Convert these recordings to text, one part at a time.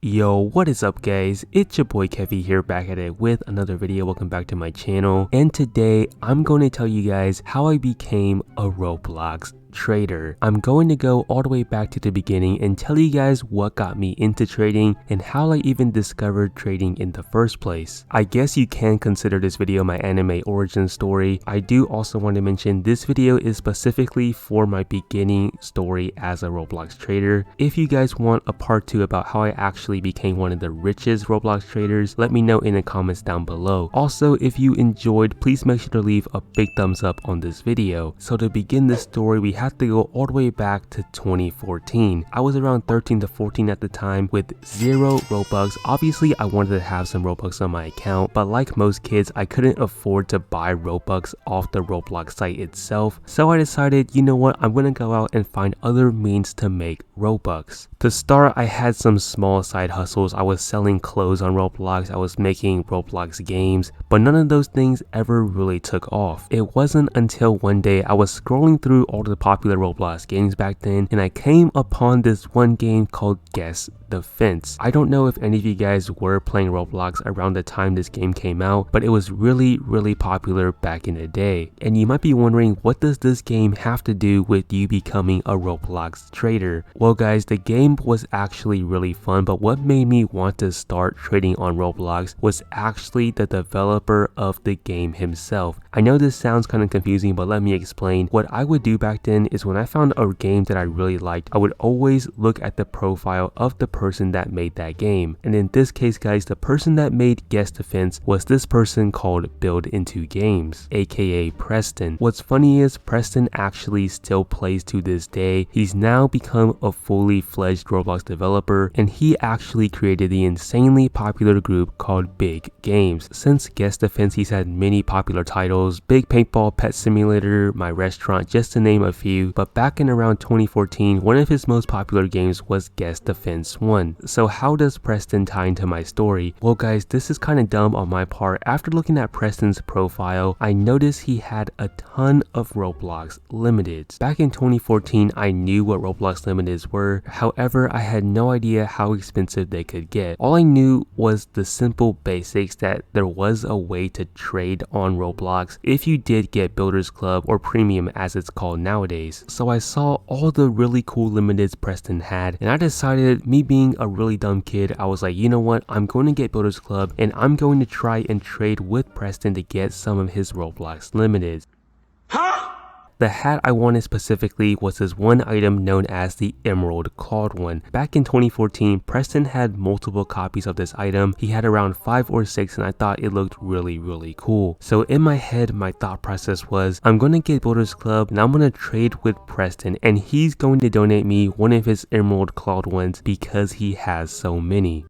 Yo, what is up guys? It's your boy Kevvy here, back at it with another video. Welcome back to my channel, and today I'm going to tell you guys how I became a Roblox trader. I'm going to go all the way back to the beginning and tell you guys what got me into trading and how I even discovered trading in the first place. I guess you can consider this video my anime origin story. I do also want to mention this video is specifically for my beginning story as a Roblox trader. If you guys want a part 2 about how I actually became one of the richest Roblox traders, let me know in the comments down below. Also, if you enjoyed, please make sure to leave a big thumbs up on this video. So to begin this story, we have to go all the way back to 2014. I was around 13 to 14 at the time with 0 Robux. Obviously, I wanted to have some Robux on my account, but like most kids, I couldn't afford to buy Robux off the Roblox site itself. So I decided, you know what, I'm gonna go out and find other means to make Robux. To start, I had some small side hustles. I was selling clothes on Roblox, I was making Roblox games, but none of those things ever really took off. It wasn't until one day I was scrolling through all the popular Roblox games back then, and I came upon this one game called Guess the Fence. I don't know if any of you guys were playing Roblox around the time this game came out, but it was really popular back in the day. And you might be wondering, what does this game have to do with you becoming a Roblox trader? Well guys, the game was actually really fun, but what made me want to start trading on Roblox was actually the developer of the game himself. I know this sounds kind of confusing, but let me explain. What I would do back then is when I found a game that I really liked, I would always look at the profile of the person that made that game. And in this case guys, the person that made Guess the Fence was this person called Build Into Games, aka Preston. What's funny is Preston actually still plays to this day. He's now become a fully fledged Roblox developer, and he actually created the insanely popular group called Big Games. Since Guess the Fence, he's had many popular titles: Big Paintball, Pet Simulator, My Restaurant, just to name a few. But back in around 2014, one of his most popular games was Guess the Fence 1. So how does Preston tie into my story? Well guys, this is kind of dumb on my part. After looking at Preston's profile, I noticed he had a ton of Roblox limiteds. Back in 2014, I knew what Roblox limiteds were. However, I had no idea how expensive they could get. All I knew was the simple basics, that there was a way to trade on Roblox if you did get Builders Club, or Premium as it's called nowadays. So I saw all the really cool limiteds Preston had, and I decided, me being a really dumb kid, I was like, you know what, I'm going to get Builders Club and I'm going to try and trade with Preston to get some of his Roblox limiteds. The hat I wanted specifically was this one item known as the Emerald Clawed One. Back in 2014, Preston had multiple copies of this item. He had around 5 or 6, and I thought it looked really cool. So in my head, my thought process was, I'm going to get Builders Club and I'm going to trade with Preston, and he's going to donate me one of his Emerald Clawed Ones because he has so many.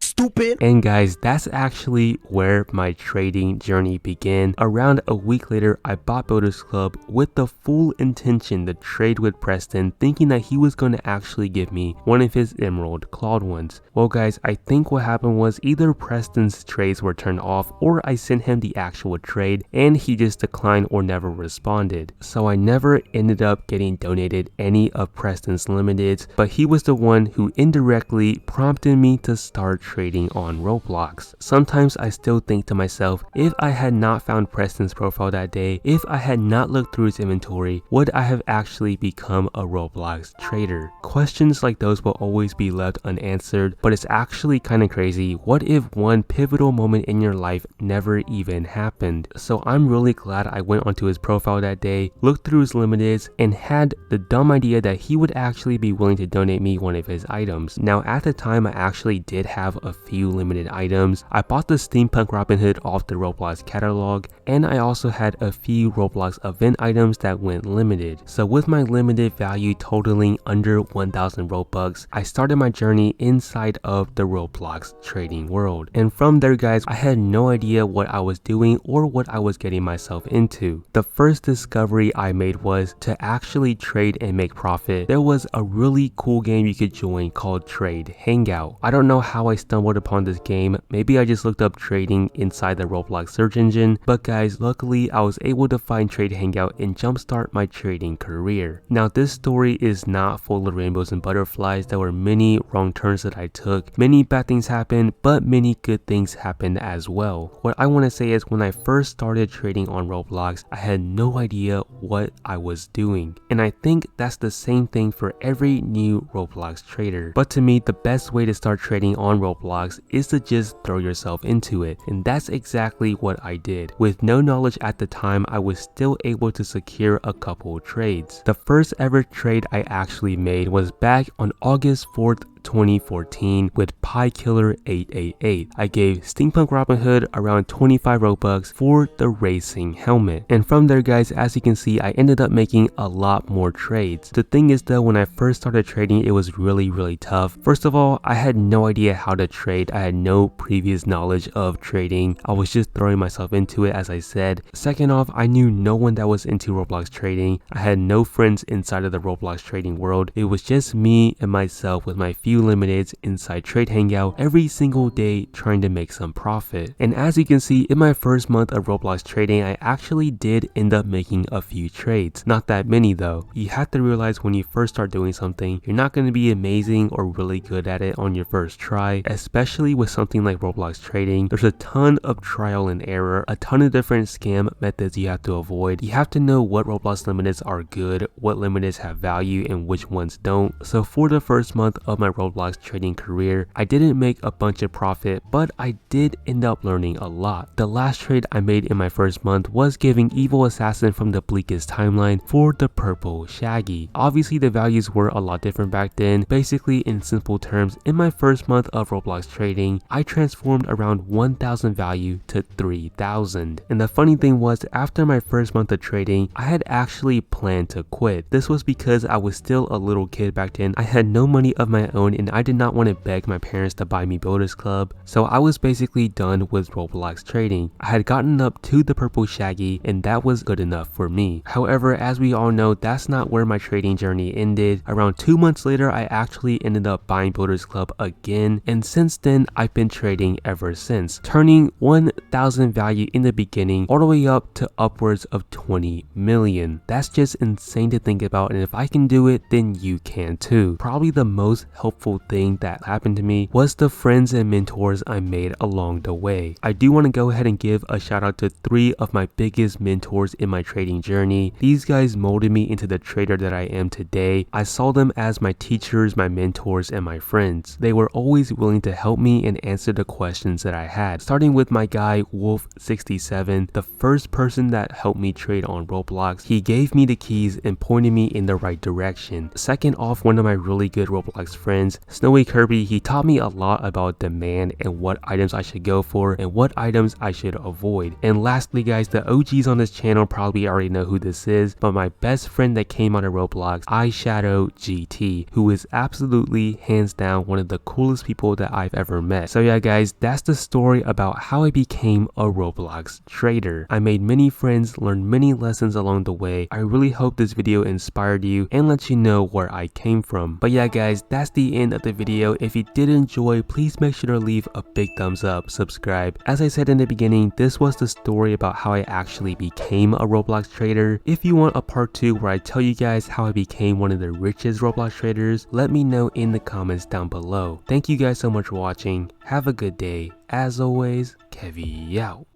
Stupid. And guys, that's actually where my trading journey began. Around a week later, I bought Builders Club with the full intention to trade with Preston, thinking that he was going to actually give me one of his Emerald Clawed Ones. Well guys, I think what happened was either Preston's trades were turned off, or I sent him the actual trade and he just declined or never responded. So I never ended up getting donated any of Preston's limiteds, but he was the one who indirectly prompted me to start trading on Roblox. Sometimes I still think to myself, if I had not found Preston's profile that day, if I had not looked through his inventory, would I have actually become a Roblox trader? Questions like those will always be left unanswered, but it's actually kind of crazy. What if one pivotal moment in your life never even happened? So I'm really glad I went onto his profile that day, looked through his limiteds, and had the dumb idea that he would actually be willing to donate me one of his items. Now at the time, I actually did have a few limited items. I bought the Steampunk Robin Hood off the Roblox catalog, and I also had a few Roblox event items that went limited. So with my limited value totaling under 1,000 Robux, I started my journey inside of the Roblox trading world. And from there guys, I had no idea what I was doing or what I was getting myself into. The first discovery I made was to actually trade and make profit. There was a really cool game you could join called Trade Hangout. I don't know how I stumbled stumbled upon this game. Maybe I just looked up trading inside the Roblox search engine, but guys, luckily I was able to find Trade Hangout and jumpstart my trading career. Now this story is not full of rainbows and butterflies. There were many wrong turns that I took, many bad things happened, but many good things happened as well. What I want to say is when I first started trading on Roblox, I had no idea what I was doing, and I think that's the same thing for every new Roblox trader. But to me, the best way to start trading on Roblox is to just throw yourself into it, and that's exactly what I did. With no knowledge at the time, I was still able to secure a couple trades. The first ever trade I actually made was back on August 4th, 2014 with PieKiller888. I gave Steampunk Robin Hood around 25 Robux for the racing helmet. And from there guys, as you can see, I ended up making a lot more trades. The thing is though, when I first started trading, it was really tough. First of all, I had no idea how to trade. I had no previous knowledge of trading. I was just throwing myself into it, as I said. Second off, I knew no one that was into Roblox trading. I had no friends inside of the Roblox trading world. It was just me and myself with my few limiteds inside Trade Hangout every single day trying to make some profit. And as you can see, in my first month of Roblox trading, I actually did end up making a few trades. Not that many though. You have to realize when you first start doing something, you're not going to be amazing or really good at it on your first try, especially with something like Roblox trading. There's a ton of trial and error, a ton of different scam methods you have to avoid. You have to know what Roblox limiteds are good, what limiteds have value, and which ones don't. So for the first month of my Roblox trading career, I didn't make a bunch of profit, but I did end up learning a lot. The last trade I made in my first month was giving Evil Assassin from the Bleakest Timeline for the purple Shaggy. Obviously the values were a lot different back then. Basically, in simple terms, in my first month of Roblox trading, I transformed around 1,000 value to 3,000. And the funny thing was, after my first month of trading, I had actually planned to quit. This was because I was still a little kid back then. I had no money of my own and I did not want to beg my parents to buy me Builders Club, so I was basically done with Roblox trading. I had gotten up to the purple Shaggy and that was good enough for me. However, as we all know, that's not where my trading journey ended. Around 2 months later, I actually ended up buying Builders Club again, and since then I've been trading ever since, turning 1,000 value in the beginning all the way up to upwards of 20 million. That's just insane to think about, and if I can do it, then you can too. Probably the most helpful thing that happened to me was the friends and mentors I made along the way. I do want to go ahead and give a shout out to 3 of my biggest mentors in my trading journey. These guys molded me into the trader that I am today. I saw them as my teachers, my mentors, and my friends. They were always willing to help me and answer the questions that I had. Starting with my guy Wolf67, the first person that helped me trade on Roblox. He gave me the keys and pointed me in the right direction. Second off, one of my really good Roblox friends, Snowy Kirby, he taught me a lot about demand and what items I should go for and what items I should avoid. And lastly guys, the OGs on this channel probably already know who this is, but my best friend that came out of Roblox, Eyeshadow GT, who is absolutely hands down one of the coolest people that I've ever met. So yeah guys, that's the story about how I became a Roblox trader. I made many friends, learned many lessons along the way. I really hope this video inspired you and let you know where I came from. But yeah guys, that's the end of the video. If you did enjoy, please make sure to leave a big thumbs up, subscribe. As I said in the beginning, this was the story about how I actually became a Roblox trader. If you want a part 2 where I tell you guys how I became one of the richest Roblox traders, let me know in the comments down below. Thank you guys so much for watching. Have a good day. As always, Kevvy out.